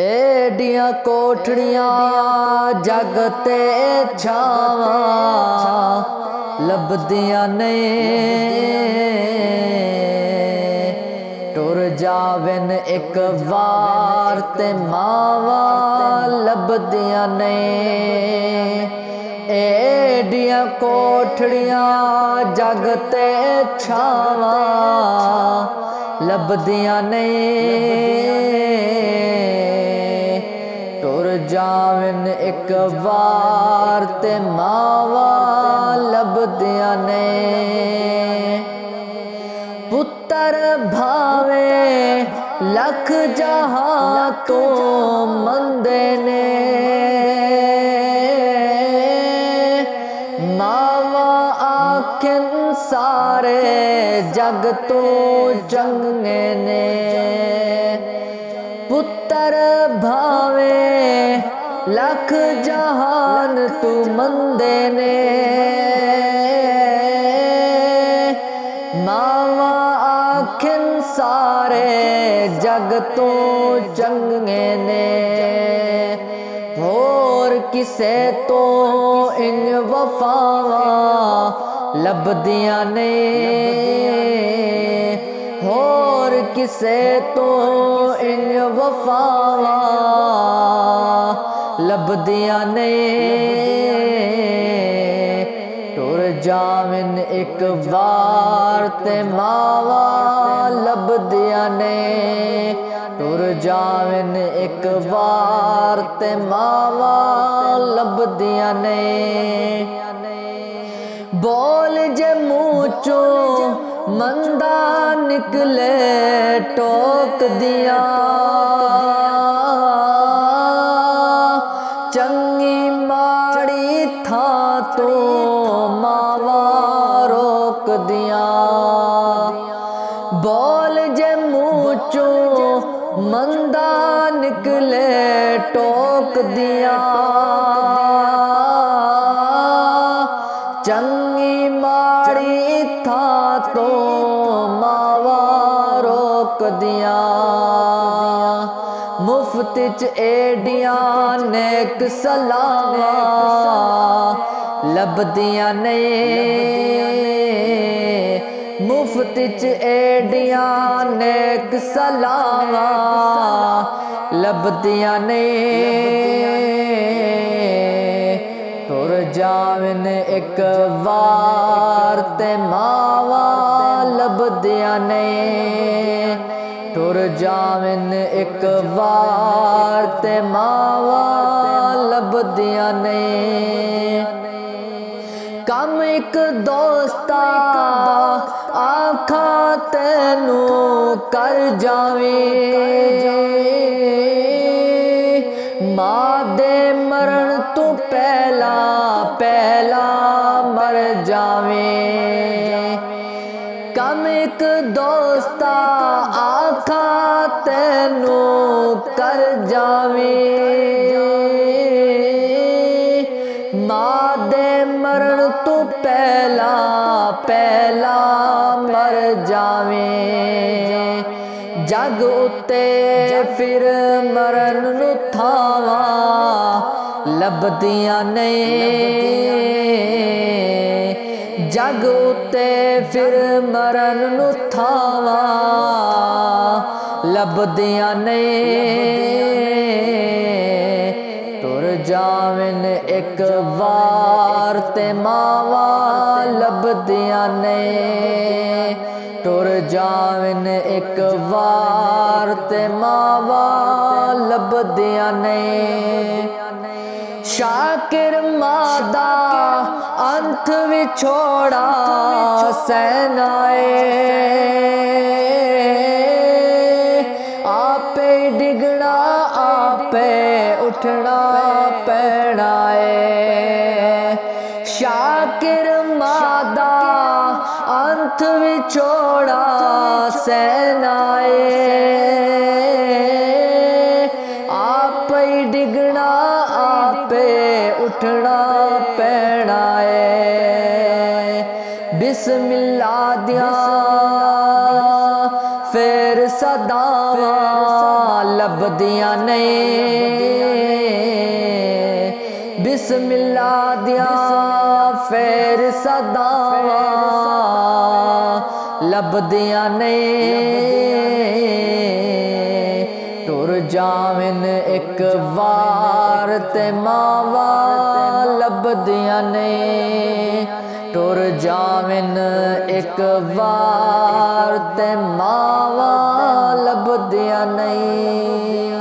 एडियां कोठड़ियां जग ते छावां लभदियां ने टुर जावन एक वार ते मावा लभदियां ने एडियां कोठड़ियां जग ते छावां लभदियां ने टुर जावन एक वार ते मावा लभदियां ने पुत्र भावे लख जहां तो मंदे ने मावा आखन सारे जग तो चंगे ने पुत्र भावे लख जहान तू मंदे ने मावा आखिन सारे जग तो चंगे ने होर किसे तो इन वफावा लभदियां ने होर किसे तो इन वफावा लभदियां ने टुर जावन एक वार ते मावा लभदियां ने टुर जावन एक वार ते मावा लभदियां ने बोल जे मुँह चो मंदा निकले टोक दिया चंगी माड़ी था तो मावा रोक दिया बोल जे मुँह चो मंदा निकले टोक दिया चंगी माड़ी था तो मावा रोक दिया मुफ्त च एडियां नेक सलावा लभदियां ने मुफ्त च एडियां नेक सलावा लभदियां ने टुर जावन एक वार ते मावा लभदियां ने टुर जावन एक वार ते मावा लभदियां ने कम एक दोस्ता आखा तैनू कर जावे मां दे मरण तू पहला पहला मर जावे कम एक दोस्ता आखा तैनू कर जावे मां दे मरण तू पहला पहला मर जावे जग उत्ते फिर मरण नू थावा लभदियां ने जग उत्ते फिर मरण नू थावा लभदियां ने टुर जावन एक वार ते मावा लभदियां ने टुर जावन एक वार ते मावा लभदियां ने शाकिर मादा अंत विछोड़ा सहनाए आपे डिगना आपे उठना पैना शाकिर मादा अंत विछोड़ा सहनाए आप डिगना आपे उठना पैना बिस्मिल्लाह दिया फिर सदावा लब लभदियां ने बिस्मिल्ला दिया फेर सदावा लभदियां ने टुर जावन एक वार ते मावा लभदियां ने टुर जावन एक वार ते मावा लभदियां नहीं।